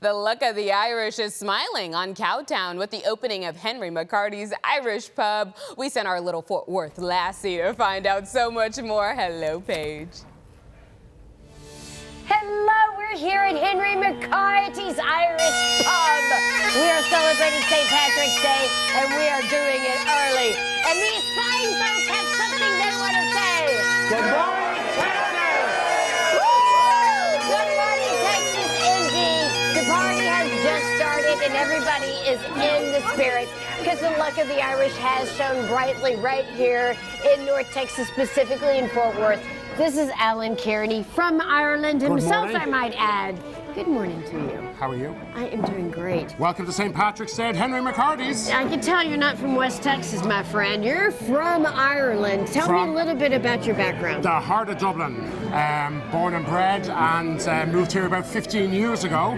The luck of the Irish is smiling on Cowtown with the opening of Henry McCarty's Irish Pub. We sent our little Fort Worth lassie to find out so much more. Hello, Paige. Hello, we're here at Henry McCarty's Irish Pub. We are celebrating St. Patrick's Day, and we are doing it early. And these fine folks have something they want to say. Good morning, Texas! Woo! Good morning, Texas, indeed. The party has just started, and everybody is in the spirit because the luck of the Irish has shone brightly right here in North Texas, specifically in Fort Worth. This is Alan Kearney from Ireland himself, I might add. Good morning to you. How are you? I am doing great. Welcome to St. Patrick's Day at Henry McCarty's. I can tell you're not from West Texas, my friend. You're from Ireland. Tell me a little bit about your background. The heart of Dublin. Born and bred, and moved here about 15 years ago.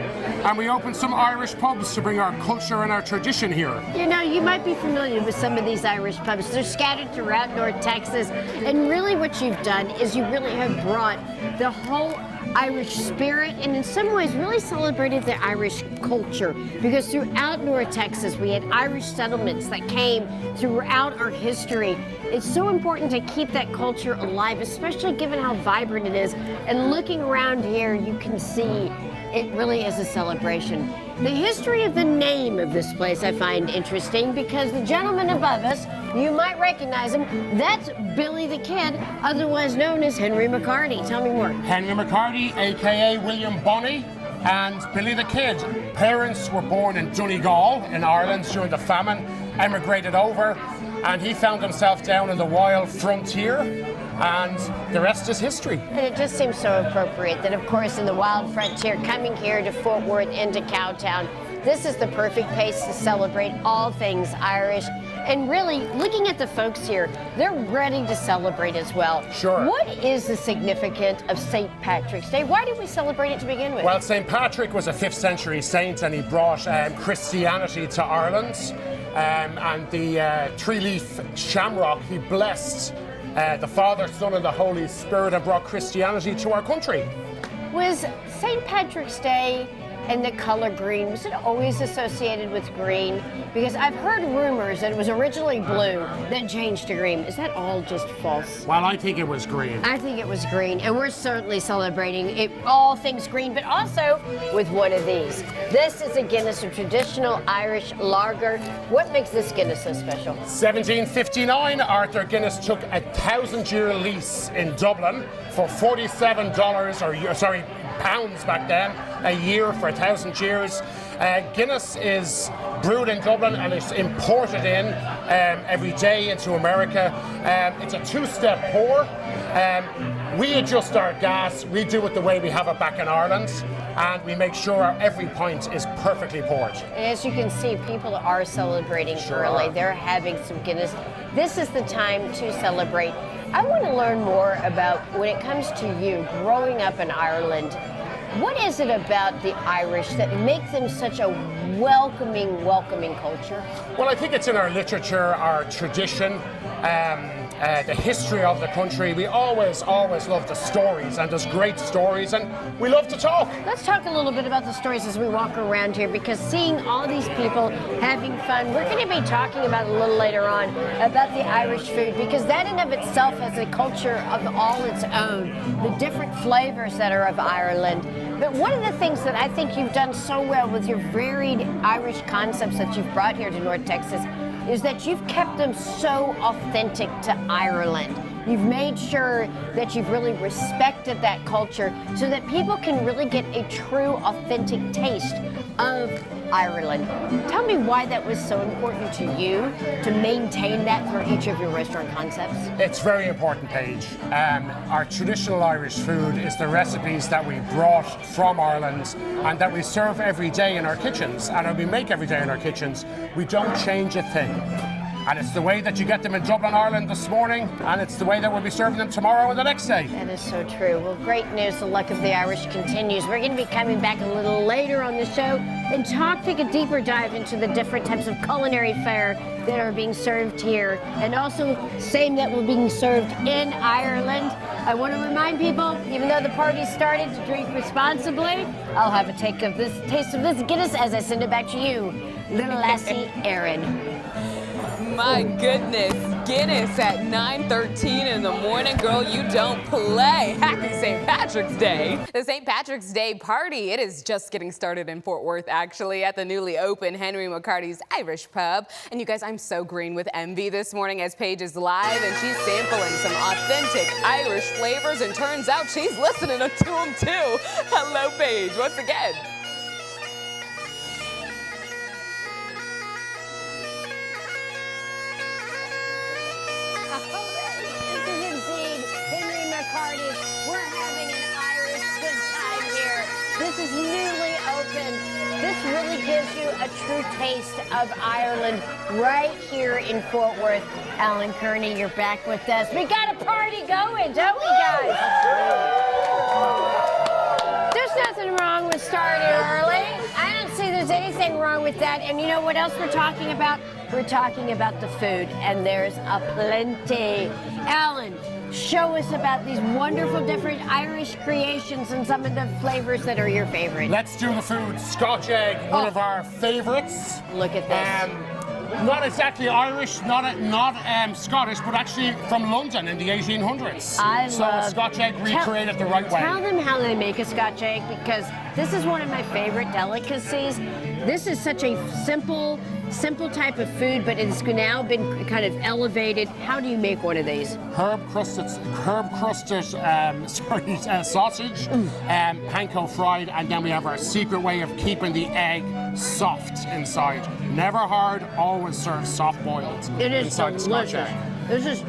And we opened some Irish pubs to bring our culture and our tradition here. You know, you might be familiar with some of these Irish pubs. They're scattered throughout North Texas. And really what you've done is you really have brought the whole Irish spirit and in some ways really celebrated the Irish culture, because throughout North Texas we had Irish settlements that came throughout our history. It's so important to keep that culture alive, especially given how vibrant it is. And looking around here, you can see it really is a celebration. The history of the name of this place I find interesting, because the gentleman above us, you might recognize him, that's Billy the Kid, otherwise known as Henry McCarty. Tell me more. Henry McCarty, aka William Bonney, and Billy the Kid. Parents were born in Donegal in Ireland during the famine, emigrated over, and he found himself down in the wild frontier, and the rest is history. And it just seems so appropriate that, of course, in the wild frontier, coming here to Fort Worth, into Cowtown, this is the perfect place to celebrate all things Irish. And really, looking at the folks here, they're ready to celebrate as well. Sure. What is the significance of St. Patrick's Day? Why did we celebrate it to begin with? Well, St. Patrick was a 5th century saint, and he brought Christianity to Ireland. And the three-leaf shamrock, he blessed the Father, Son, and the Holy Spirit, and brought Christianity to our country. Was St. Patrick's Day and the color green, was it always associated with green? Because I've heard rumors that it was originally blue, then changed to green. Is that all just false? Well, I think it was green. I think it was green, and we're certainly celebrating it, all things green, but also with one of these. This is a Guinness, a traditional Irish lager. What makes this Guinness so special? 1759, Arthur Guinness took a 1,000-year lease in Dublin for $47, pounds back then, a year for 1,000 years. Guinness is brewed in Dublin and is imported in every day into America. It's a 2-step pour. We adjust our gas, we do it the way we have it back in Ireland, and we make sure every pint is perfectly poured. And as you can see, people are celebrating early. They're having some Guinness. This is the time to celebrate. I want to learn more about, when it comes to you growing up in Ireland, what is it about the Irish that make them such a welcoming culture? Well, I think it's in our literature, our tradition, the history of the country. We always love the stories, and there's great stories, and we love to talk. Let's talk a little bit about the stories as we walk around here, because seeing all these people having fun, we're going to be talking about a little later on about the Irish food, because that in of itself has a culture of all its own, the different flavors that are of Ireland. But one of the things that I think you've done so well with your varied Irish concepts that you've brought here to North Texas is that you've kept them so authentic to Ireland. You've made sure that you've really respected that culture so that people can really get a true, authentic taste of Ireland. Tell me why that was so important to you to maintain that through each of your restaurant concepts. It's very important, Paige. Our traditional Irish food is the recipes that we brought from Ireland and that we serve every day in our kitchens, and that we make every day in our kitchens. We don't change a thing. And it's the way that you get them in Dublin, Ireland this morning, and it's the way that we'll be serving them tomorrow and the next day. That is so true. Well, great news. The luck of the Irish continues. We're going to be coming back a little later on the show and take a deeper dive into the different types of culinary fare that are being served here, and also same that were being served in Ireland. I want to remind people, even though the party started, to drink responsibly. I'll have a taste of this Guinness as I send it back to you, little lassie Erin. My goodness, Guinness at 9:13 in the morning. Girl, you don't play. Happy St. Patrick's Day. The St. Patrick's Day party, it is just getting started in Fort Worth, actually, at the newly opened Henry McCarty's Irish Pub. And you guys, I'm so green with envy this morning as Paige is live and she's sampling some authentic Irish flavors. And turns out she's listening to them too. Hello, Paige, once again. This is indeed Henry McCarty. We're having an Irish good time here. This is newly opened. This really gives you a true taste of Ireland right here in Fort Worth. Alan Kearney, you're back with us. We got a party going, don't we, guys? There's nothing wrong with starting early. I don't see there's anything wrong with that. And you know what else we're talking about? We're talking about the food, and there's a plenty. Alan, show us about these wonderful different Irish creations and some of the flavors that are your favorite. Let's do the food. Scotch egg, one of our favorites. Look at this. Not exactly Irish, not Scottish, but actually from London in the 1800s. So a Scotch egg recreated the right way. Tell them how they make a Scotch egg, because this is one of my favorite delicacies. This is such a simple type of food, but it's now been kind of elevated. How do you make one of these? Herb crusted sausage, panko fried, and then we have our secret way of keeping the egg soft inside. Never hard, always serve soft boiled. It is inside the Scotch delicious. egg. This is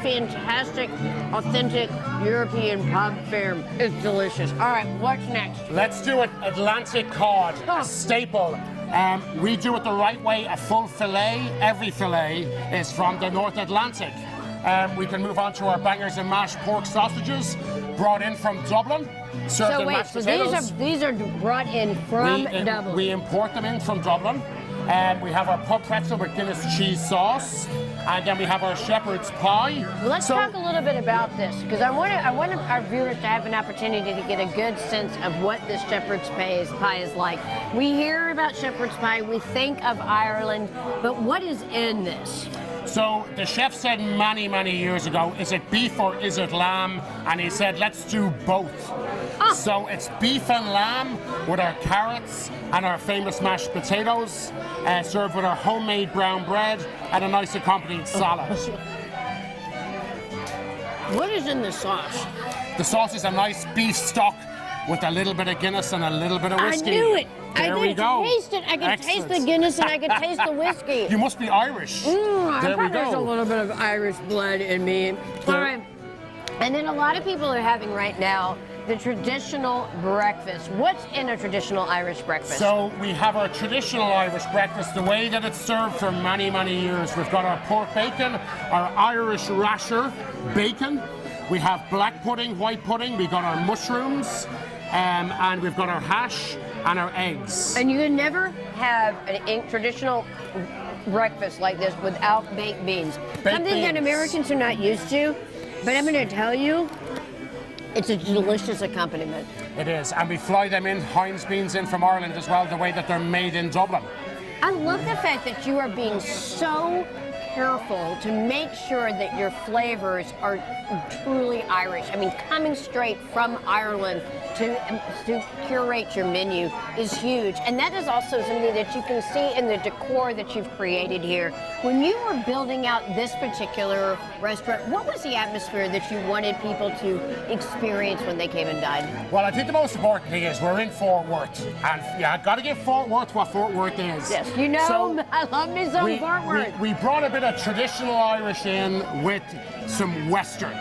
fantastic, authentic European pub fare. It's delicious. All right, what's next? Let's do it. Atlantic cod, a staple. We do it the right way, a full fillet. Every fillet is from the North Atlantic. We can move on to our bangers and mashed pork sausages, brought in from Dublin. Served in mashed potatoes. These are brought in from Dublin. We import them in from Dublin. We have our pub pretzel with Guinness cheese sauce, and then we have our shepherd's pie. Well, let's talk a little bit about this, because I want our viewers to have an opportunity to get a good sense of what this shepherd's pie is like. We hear about shepherd's pie, we think of Ireland, but what is in this? So the chef said many, many years ago, is it beef or is it lamb? And he said, let's do both. So it's beef and lamb with our carrots and our famous mashed potatoes, served with our homemade brown bread and a nice accompanying salad. What is in the sauce? The sauce is a nice beef stock with a little bit of Guinness and a little bit of whiskey. I knew it. There we go. Taste it. I can taste the Guinness and I can taste the whiskey. You must be Irish. There we go. There's a little bit of Irish blood in me. All right. And then a lot of people are having right now the traditional breakfast. What's in a traditional Irish breakfast? So we have our traditional Irish breakfast, the way that it's served for many, many years. We've got our pork bacon, our Irish rasher bacon. We have black pudding, white pudding. We've got our mushrooms, and we've got our hash and our eggs. And you can never have a traditional breakfast like this without baked beans. Something that Americans are not used to, but I'm going to tell you, it's a delicious accompaniment. It is, and we fly them in, Heinz beans in from Ireland as well, the way that they're made in Dublin. I love the fact that you are being so careful to make sure that your flavors are truly Irish. I mean, coming straight from Ireland to curate your menu is huge. And that is also something that you can see in the decor that you've created here. When you were building out this particular restaurant, what was the atmosphere that you wanted people to experience when they came and dined? Well, I think the most important thing is we're in Fort Worth. And yeah, I've got to give Fort Worth what Fort Worth is. Yes, you know, so I love me some Fort Worth. We brought a bit of traditional Irish in with some Western.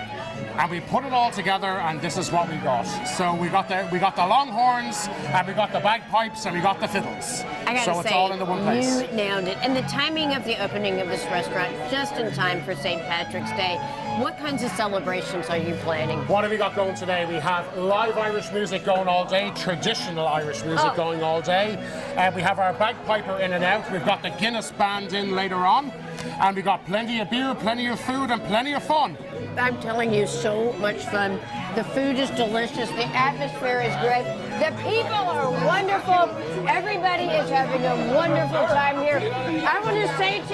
And we put it all together, and this is what we got. So we got the longhorns, and we got the bagpipes, and we got the fiddles. I gotta so say, it's all in the one place. You nailed it. And the timing of the opening of this restaurant, just in time for St. Patrick's Day. What kinds of celebrations are you planning? What have we got going today? We have live Irish music going all day, traditional Irish music going all day. We have our bagpiper in and out. We've got the Guinness band in later on. And we got plenty of beer, plenty of food, and plenty of fun. I'm telling you, so much fun. The food is delicious. The atmosphere is great. The people are wonderful. Everybody is having a wonderful time here.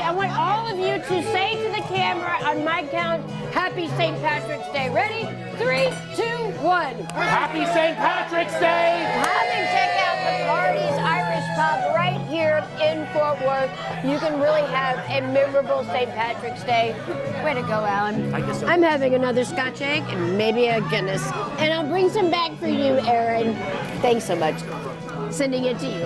I want all of you to say to the camera on my count, Happy St. Patrick's Day. Ready? 3, 2, 1. Happy St. Patrick's Day! Come and check out McCarty's Irish Pub right here in Fort Worth. You can really have a memorable St. Patrick's Day. Way to go, Alan. I'm having another Scotch egg and maybe a Guinness. And I'll bring some back for you, Aaron. Thanks so much. Sending it to you.